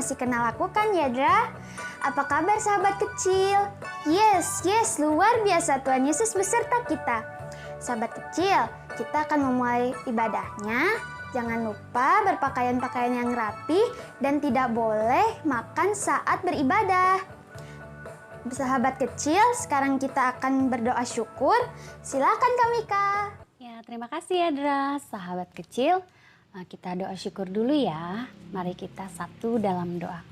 masih kenal aku kan Yadra? Apa kabar sahabat kecil? Yes, luar biasa Tuhan Yesus beserta kita. Sahabat kecil, kita akan memulai ibadahnya. Jangan lupa berpakaian-pakaian yang rapi dan tidak boleh makan saat beribadah. Sahabat kecil, sekarang kita akan berdoa syukur. Silakan Kak Mika. Ya, terima kasih Yadra. Sahabat kecil, kita doa syukur dulu ya. Mari kita satu dalam doa.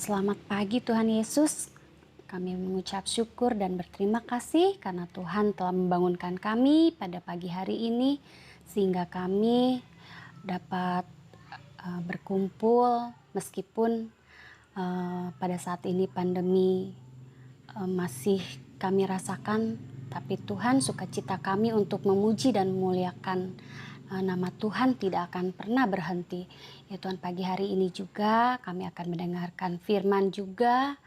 Selamat pagi Tuhan Yesus. Kami mengucap syukur dan berterima kasih karena Tuhan telah membangunkan kami pada pagi hari ini sehingga kami dapat berkumpul meskipun pada saat ini pandemi masih kami rasakan, tapi Tuhan sukacita kami untuk memuji dan memuliakan nama Tuhan tidak akan pernah berhenti. Ya Tuhan, pagi hari ini juga kami akan mendengarkan firman juga.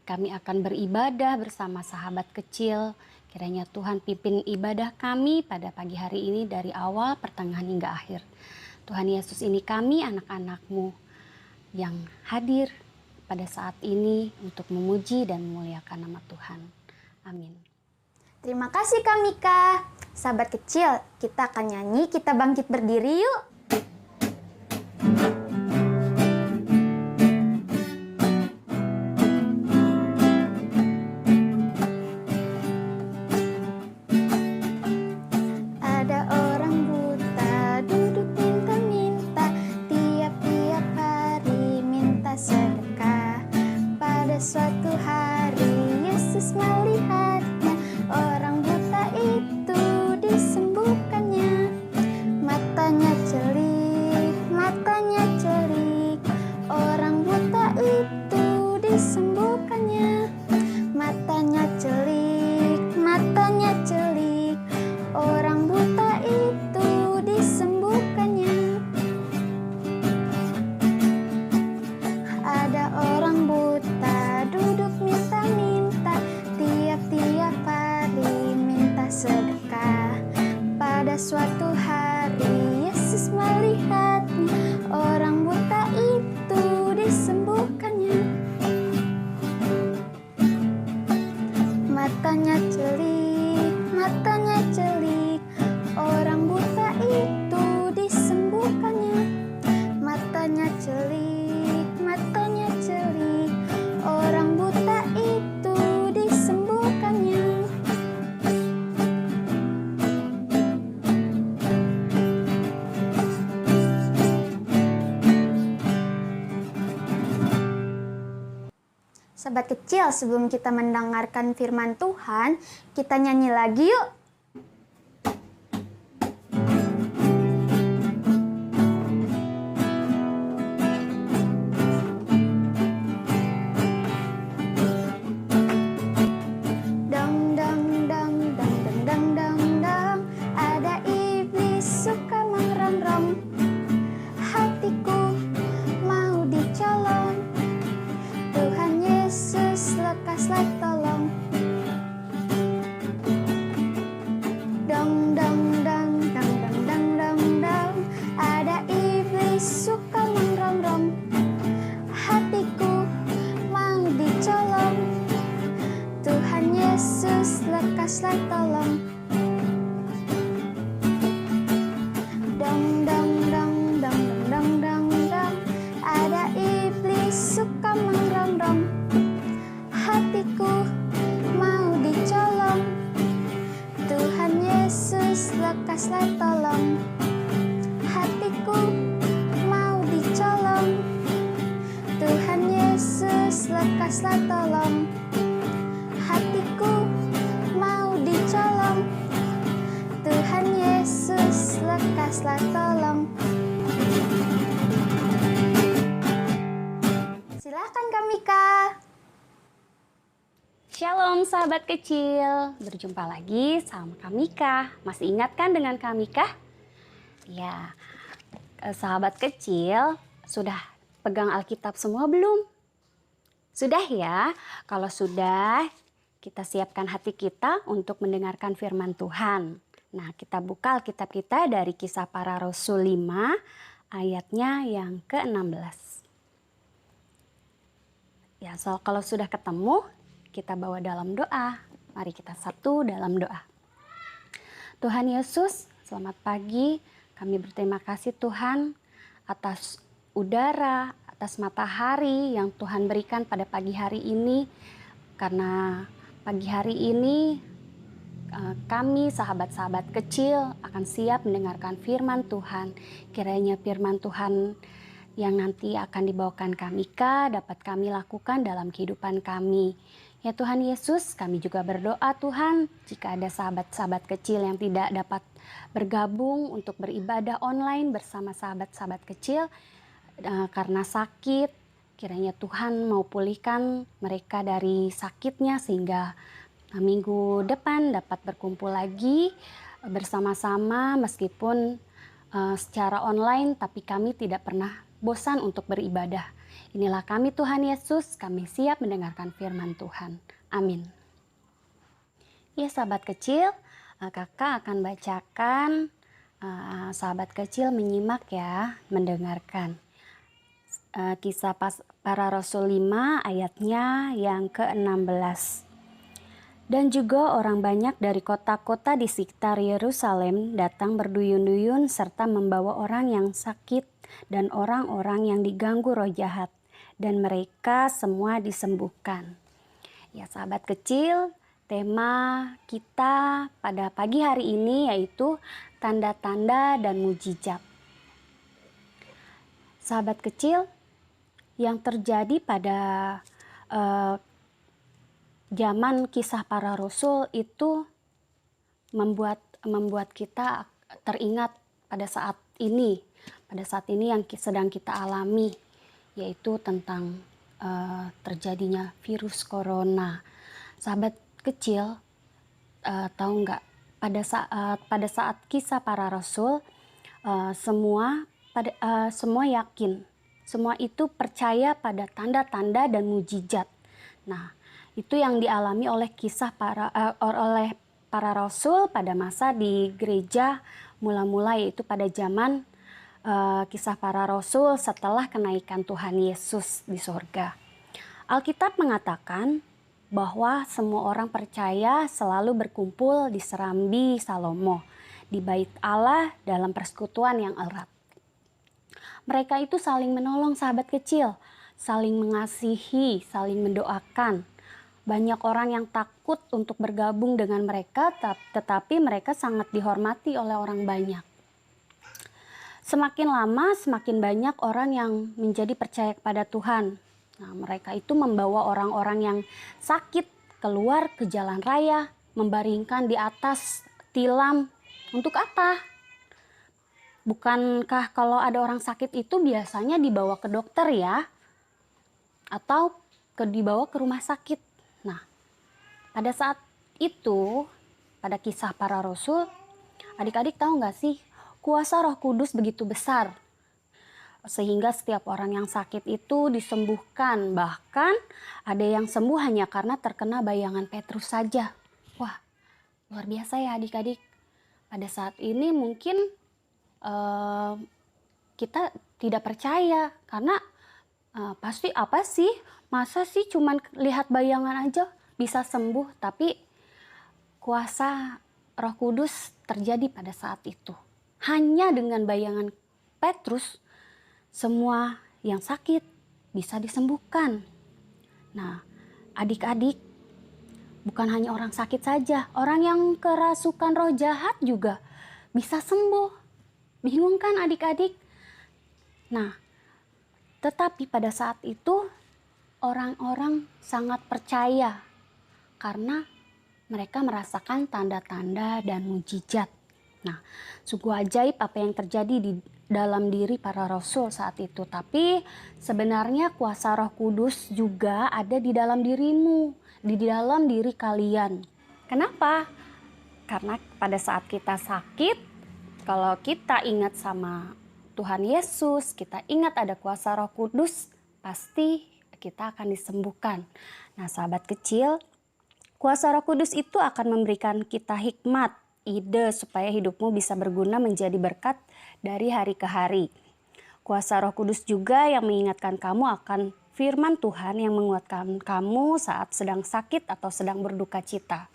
Kami akan beribadah bersama sahabat kecil. Kiranya Tuhan pimpin ibadah kami pada pagi hari ini dari awal, pertengahan hingga akhir. Tuhan Yesus, ini kami anak-anak-Mu yang hadir pada saat ini untuk memuji dan memuliakan nama Tuhan. Amin. Terima kasih Kak Mika. Sahabat kecil, kita akan nyanyi, kita bangkit berdiri yuk. Suatu hari Yesus melihatnya, orang buta itu disembuhkannya. Matanya celik, orang buta itu disembuhkannya. Matanya celik, orang buta itu disembuhkannya. Ada orang buta duduk minta-minta, tiap-tiap hari minta sedekah. Pada suatu hari Yesus melihatnya, orang buta itu disembuhkannya. Matanya celik, orang buta itu disembuhkannya. Matanya celik, orang buta itu disembuhkannya. Sahabat kecil, sebelum kita mendengarkan firman Tuhan, kita nyanyi lagi yuk. Lekaslah tolong, hatiku mau dicolong. Tuhan Yesus, lekaslah tolong. Silakan Kak Mika. Shalom sahabat kecil, berjumpa lagi sama Kak Mika. Masih ingat kan dengan Kak Mika? Ya, sahabat kecil, sudah pegang Alkitab semua belum? Sudah ya? Kalau sudah, kita siapkan hati kita untuk mendengarkan firman Tuhan. Nah, kita buka Alkitab kita dari Kisah Para Rasul 5 ayatnya yang ke-16. Ya, kalau sudah ketemu, kita bawa dalam doa. Mari kita satu dalam doa. Tuhan Yesus, selamat pagi. Kami berterima kasih Tuhan atas udara, atas matahari yang Tuhan berikan pada pagi hari ini. Karena pagi hari ini kami sahabat-sahabat kecil akan siap mendengarkan firman Tuhan. Kiranya firman Tuhan yang nanti akan dibawakan kami dapat kami lakukan dalam kehidupan kami. Ya Tuhan Yesus, kami juga berdoa Tuhan, jika ada sahabat-sahabat kecil yang tidak dapat bergabung untuk beribadah online bersama sahabat-sahabat kecil karena sakit, kiranya Tuhan mau pulihkan mereka dari sakitnya sehingga minggu depan dapat berkumpul lagi bersama-sama meskipun secara online, tapi kami tidak pernah bosan untuk beribadah. Inilah kami Tuhan Yesus, kami siap mendengarkan firman Tuhan. Amin. Ya sahabat kecil, kakak akan bacakan, sahabat kecil menyimak ya, mendengarkan. Kisah Para Rasul 5 ayatnya yang ke-16. Dan juga orang banyak dari kota-kota di sekitar Yerusalem datang berduyun-duyun serta membawa orang yang sakit dan orang-orang yang diganggu roh jahat, dan mereka semua disembuhkan. Ya sahabat kecil, tema kita pada pagi hari ini yaitu tanda-tanda dan mujizat. Sahabat kecil, yang terjadi pada zaman kisah para rasul itu membuat kita teringat pada saat ini yang sedang kita alami, yaitu tentang terjadinya virus corona. Sahabat kecil, tahu nggak pada saat kisah para rasul semua yakin, semua itu percaya pada tanda-tanda dan mujizat. Nah, itu yang dialami oleh oleh para rasul pada masa di gereja mula-mula, yaitu pada zaman kisah para rasul setelah kenaikan Tuhan Yesus di sorga. Alkitab mengatakan bahwa semua orang percaya selalu berkumpul di serambi Salomo, di bait Allah dalam persekutuan yang erat. Mereka itu saling menolong sahabat kecil, saling mengasihi, saling mendoakan. Banyak orang yang takut untuk bergabung dengan mereka, tetapi mereka sangat dihormati oleh orang banyak. Semakin lama, semakin banyak orang yang menjadi percaya kepada Tuhan. Nah, mereka itu membawa orang-orang yang sakit keluar ke jalan raya, membaringkan di atas tilam. Untuk apa? Bukankah kalau ada orang sakit itu biasanya dibawa ke dokter ya? Atau dibawa ke rumah sakit? Nah, pada saat itu, pada kisah para rasul, adik-adik tahu nggak sih, kuasa Roh Kudus begitu besar sehingga setiap orang yang sakit itu disembuhkan. Bahkan ada yang sembuh hanya karena terkena bayangan Petrus saja. Wah, luar biasa ya adik-adik. Pada saat ini mungkin kita tidak percaya karena pasti apa sih? Masa sih cuman lihat bayangan aja bisa sembuh? Tapi kuasa Roh Kudus terjadi pada saat itu. Hanya dengan bayangan Petrus, semua yang sakit bisa disembuhkan. Nah, adik-adik, bukan hanya orang sakit saja, orang yang kerasukan roh jahat juga bisa sembuh. Bingung kan adik-adik? Nah, tetapi pada saat itu orang-orang sangat percaya karena mereka merasakan tanda-tanda dan mujizat. Nah, sungguh ajaib apa yang terjadi di dalam diri para rasul saat itu. Tapi sebenarnya kuasa Roh Kudus juga ada di dalam dirimu, di dalam diri kalian. Kenapa? Karena pada saat kita sakit, kalau kita ingat sama Tuhan Yesus, kita ingat ada kuasa Roh Kudus, pasti kita akan disembuhkan. Nah, sahabat kecil, kuasa Roh Kudus itu akan memberikan kita hikmat, ide supaya hidupmu bisa berguna menjadi berkat dari hari ke hari. Kuasa Roh Kudus juga yang mengingatkan kamu akan firman Tuhan yang menguatkan kamu saat sedang sakit atau sedang berduka cita.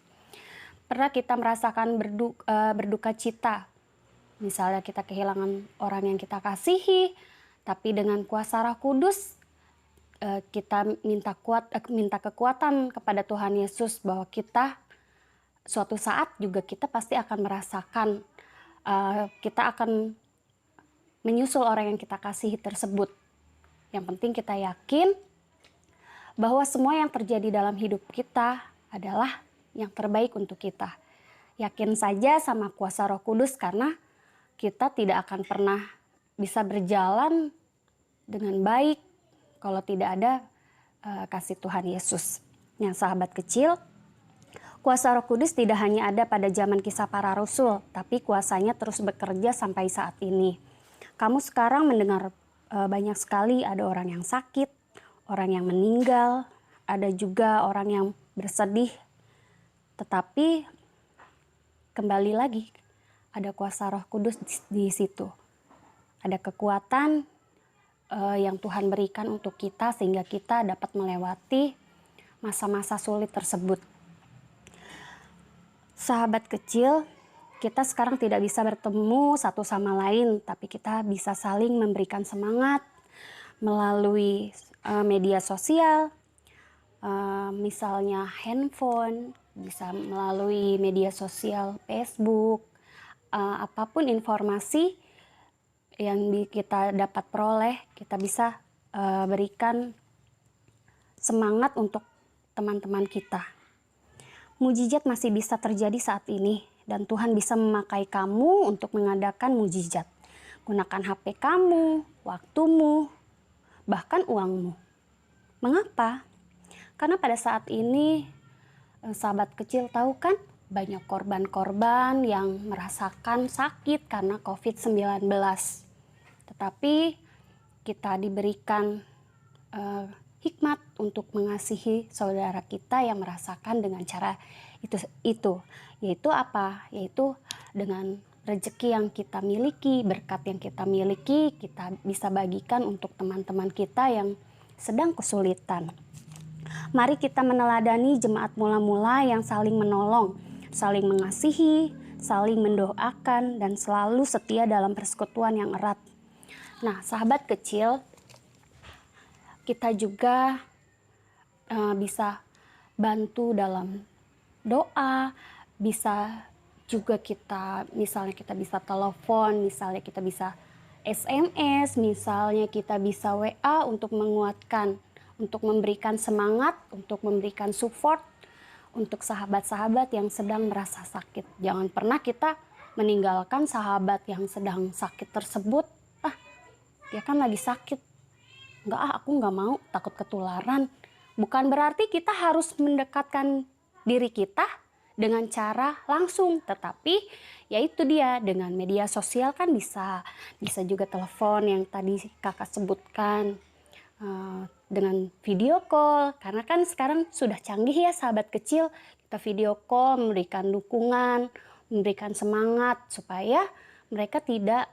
Pernah kita merasakan berduka cita, misalnya kita kehilangan orang yang kita kasihi, tapi dengan kuasa Roh Kudus kita minta kekuatan kepada Tuhan Yesus bahwa kita suatu saat juga kita pasti akan merasakan, kita akan menyusul orang yang kita kasihi tersebut. Yang penting kita yakin bahwa semua yang terjadi dalam hidup kita adalah yang terbaik untuk kita. Yakin saja sama kuasa Roh Kudus karena kita tidak akan pernah bisa berjalan dengan baik kalau tidak ada kasih Tuhan Yesus. Yang sahabat kecil, kuasa Roh Kudus tidak hanya ada pada zaman Kisah Para Rasul, tapi kuasanya terus bekerja sampai saat ini. Kamu sekarang mendengar banyak sekali ada orang yang sakit, orang yang meninggal, ada juga orang yang bersedih. Tetapi kembali lagi ada kuasa Roh Kudus di situ. Ada kekuatan yang Tuhan berikan untuk kita sehingga kita dapat melewati masa-masa sulit tersebut. Sahabat kecil, kita sekarang tidak bisa bertemu satu sama lain, tapi kita bisa saling memberikan semangat melalui media sosial, misalnya handphone, bisa melalui media sosial Facebook, apapun informasi yang kita dapat peroleh, kita bisa berikan semangat untuk teman-teman kita. Mujizat masih bisa terjadi saat ini dan Tuhan bisa memakai kamu untuk mengadakan mujizat. Gunakan HP kamu, waktumu, bahkan uangmu. Mengapa? Karena pada saat ini sahabat kecil tahu kan banyak korban-korban yang merasakan sakit karena COVID-19. Tetapi kita diberikan hikmat untuk mengasihi saudara kita yang merasakan dengan cara itu. Yaitu apa? Yaitu dengan rezeki yang kita miliki, berkat yang kita miliki, kita bisa bagikan untuk teman-teman kita yang sedang kesulitan. Mari kita meneladani jemaat mula-mula yang saling menolong, saling mengasihi, saling mendoakan, dan selalu setia dalam persekutuan yang erat. Nah, sahabat kecil, kita juga bisa bantu dalam doa, bisa juga misalnya kita bisa telepon, misalnya kita bisa SMS, misalnya kita bisa WA untuk menguatkan, untuk memberikan semangat, untuk memberikan support untuk sahabat-sahabat yang sedang merasa sakit. Jangan pernah kita meninggalkan sahabat yang sedang sakit tersebut. Dia kan lagi sakit. Aku nggak mau, takut ketularan. Bukan berarti kita harus mendekatkan diri kita dengan cara langsung, tetapi yaitu dia dengan media sosial kan bisa juga telepon yang tadi kakak sebutkan, dengan video call, karena kan sekarang sudah canggih ya sahabat kecil, kita video call memberikan dukungan, memberikan semangat supaya mereka tidak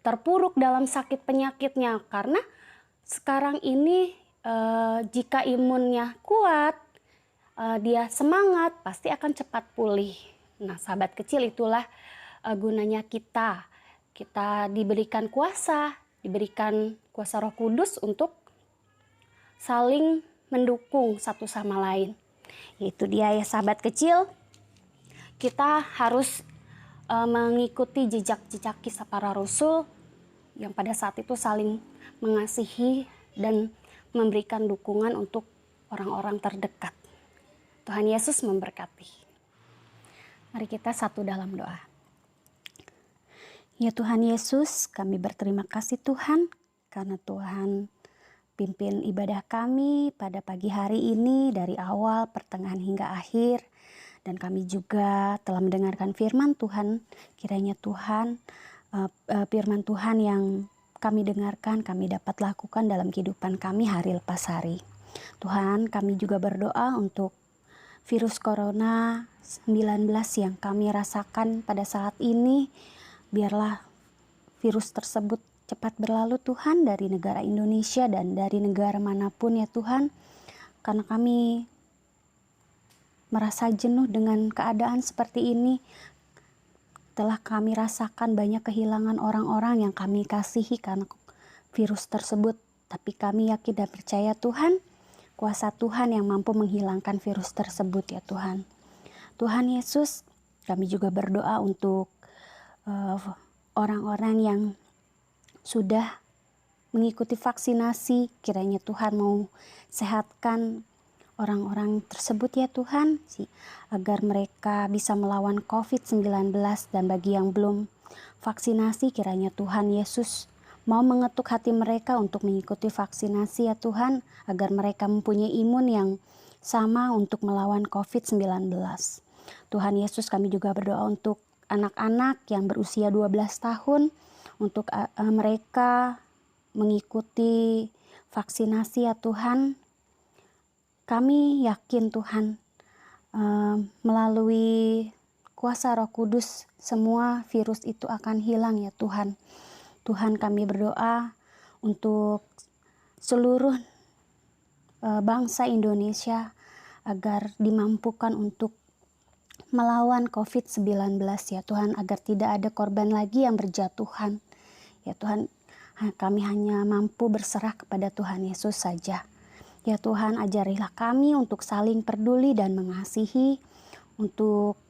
terpuruk dalam sakit penyakitnya, karena sekarang ini jika imunnya kuat, dia semangat, pasti akan cepat pulih. Nah, sahabat kecil, itulah gunanya kita diberikan kuasa Roh Kudus untuk saling mendukung satu sama lain. Itu dia ya sahabat kecil, kita harus mengikuti jejak-jejak Kisah Para Rasul yang pada saat itu saling mengasihi dan memberikan dukungan untuk orang-orang terdekat. Tuhan Yesus memberkati. Mari kita satu dalam doa. Ya Tuhan Yesus, kami berterima kasih Tuhan karena Tuhan pimpin ibadah kami pada pagi hari ini dari awal, pertengahan hingga akhir. Dan kami juga telah mendengarkan firman Tuhan. Kiranya Tuhan, firman Tuhan yang kami dengarkan, kami dapat lakukan dalam kehidupan kami hari lepas hari. Tuhan, kami juga berdoa untuk virus corona 19 yang kami rasakan pada saat ini. Biarlah virus tersebut cepat berlalu Tuhan dari negara Indonesia dan dari negara manapun ya Tuhan. Karena kami merasa jenuh dengan keadaan seperti ini. Telah kami rasakan banyak kehilangan orang-orang yang kami kasihi karena virus tersebut. Tapi kami yakin dan percaya Tuhan, kuasa Tuhan yang mampu menghilangkan virus tersebut ya Tuhan. Tuhan Yesus, kami juga berdoa untuk orang-orang yang sudah mengikuti vaksinasi, kiranya Tuhan mau sehatkan orang-orang tersebut ya Tuhan, agar mereka bisa melawan COVID-19. Dan bagi yang belum vaksinasi, kiranya Tuhan Yesus mau mengetuk hati mereka untuk mengikuti vaksinasi ya Tuhan, agar mereka mempunyai imun yang sama untuk melawan COVID-19. Tuhan Yesus, kami juga berdoa untuk anak-anak yang berusia 12 tahun, untuk mereka mengikuti vaksinasi ya Tuhan. Kami yakin Tuhan, melalui kuasa Roh Kudus semua virus itu akan hilang ya Tuhan. Tuhan, kami berdoa untuk seluruh bangsa Indonesia agar dimampukan untuk melawan COVID-19 ya Tuhan, agar tidak ada korban lagi yang berjatuhan. Ya Tuhan, kami hanya mampu berserah kepada Tuhan Yesus saja. Ya Tuhan, ajarilah kami untuk saling peduli dan mengasihi, untuk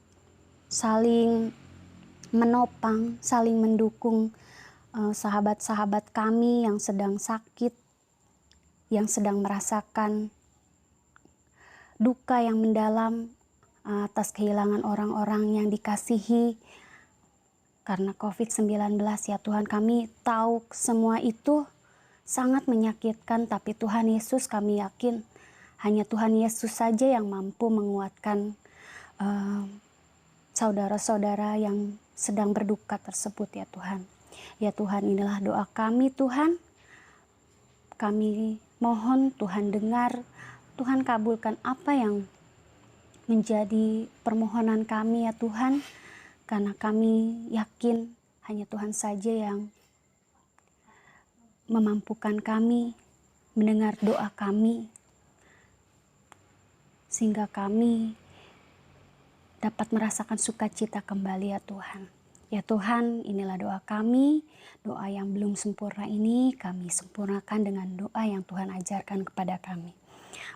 saling menopang, saling mendukung sahabat-sahabat kami yang sedang sakit, yang sedang merasakan duka yang mendalam atas kehilangan orang-orang yang dikasihi karena COVID-19 ya Tuhan. Kami tahu semua itu sangat menyakitkan, tapi Tuhan Yesus, kami yakin hanya Tuhan Yesus saja yang mampu menguatkan saudara-saudara yang sedang berduka tersebut ya Tuhan. Ya Tuhan, inilah doa kami Tuhan. Kami mohon Tuhan dengar, Tuhan kabulkan apa yang menjadi permohonan kami ya Tuhan, karena kami yakin hanya Tuhan saja yang memampukan kami mendengar doa kami, sehingga kami dapat merasakan sukacita kembali ya Tuhan. Ya Tuhan, inilah doa kami, doa yang belum sempurna ini kami sempurnakan dengan doa yang Tuhan ajarkan kepada kami.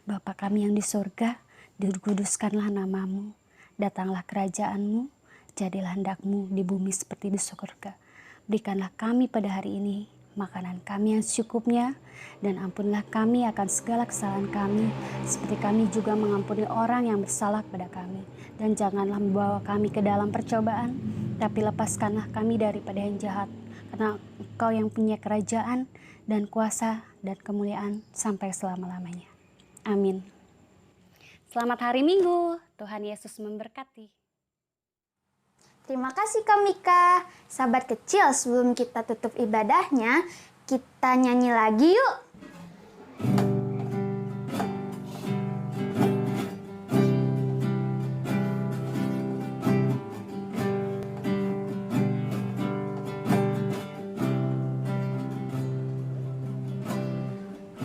Bapa kami yang di surga, dikuduskanlah namamu, datanglah kerajaanmu, jadilah hendakmu di bumi seperti di surga. Berikanlah kami pada hari ini makanan kami yang secukupnya, dan ampunilah kami akan segala kesalahan kami, seperti kami juga mengampuni orang yang bersalah kepada kami. Dan janganlah membawa kami ke dalam percobaan, tapi lepaskanlah kami daripada yang jahat, karena Engkau yang punya kerajaan dan kuasa dan kemuliaan sampai selama-lamanya. Amin. Selamat hari Minggu, Tuhan Yesus memberkati. Terima kasih Kak Mika. Sahabat kecil, sebelum kita tutup ibadahnya, kita nyanyi lagi yuk.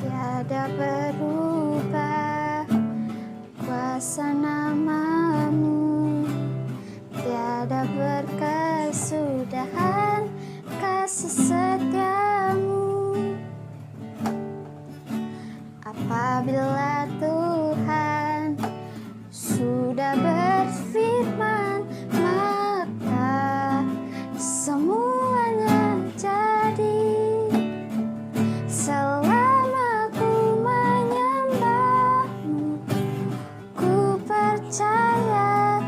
Tiada berubah kuasa namamu, tiada berkesudahan kasih setiamu. Apabila Tuhan sudah berfirman, maka semuanya jadi. Selama ku menyembahmu, ku percaya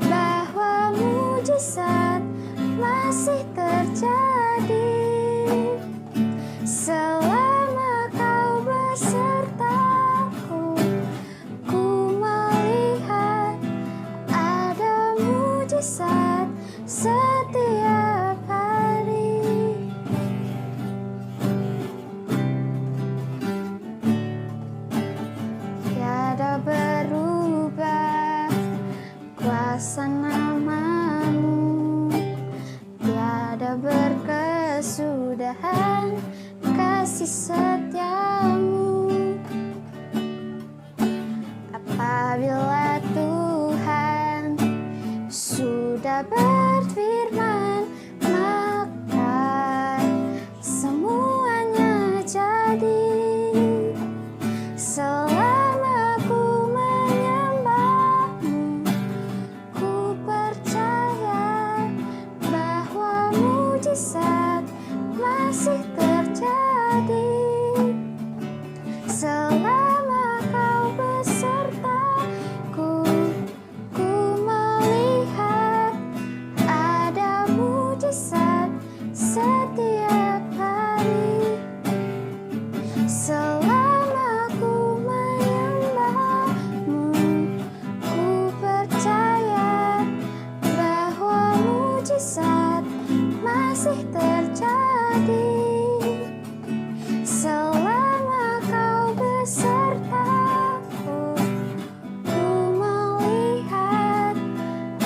bahwa mujizat masih terjadi. Selama kau besertaku, ku melihat ada mujizat setiap hari. Tiada berubah kuasa namamu, tiada berkesudahan kasih setiamu. Apabila Tuhan sudah berfirman, maka semuanya jadi. Selama ku menyembahmu, ku percaya bahwa mujizat masih terjadi. Selama kau besertaku, ku melihat ada mujizat setiap hari. Selama ku menyembahmu, ku percaya bahwa mujizat masih terjadi. Selama kau besertaku, ku melihat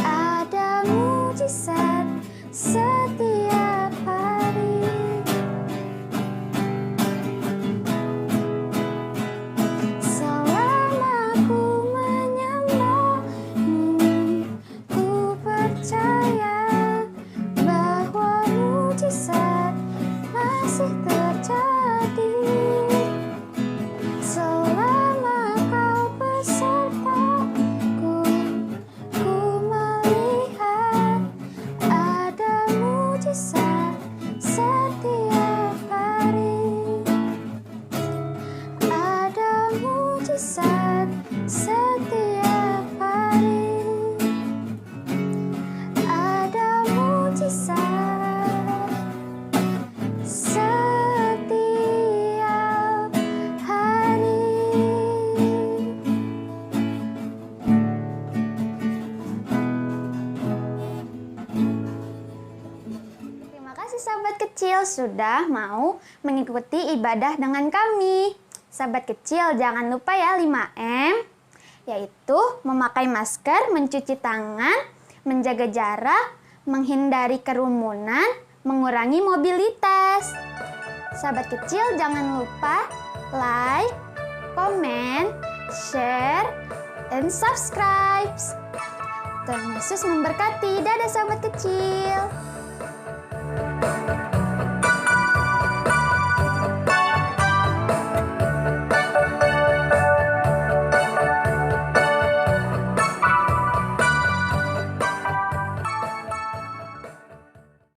ada mujizat setiap hari. Selama ku menyembahmu, ku percaya bahwa mujizat masih terjadi. Selama kau besertaku, ku melihat ada mujizat setiap hari. Ada mujizat setiap hari. Ada mujizat setiap hari. Terima kasih sahabat kecil sudah mau mengikuti ibadah dengan kami. Sahabat kecil jangan lupa ya 5M, yaitu memakai masker, mencuci tangan, menjaga jarak, menghindari kerumunan, mengurangi mobilitas. Sahabat kecil jangan lupa like, komen, share, dan subscribe. Tuhan Yesus memberkati. Dadah sahabat kecil.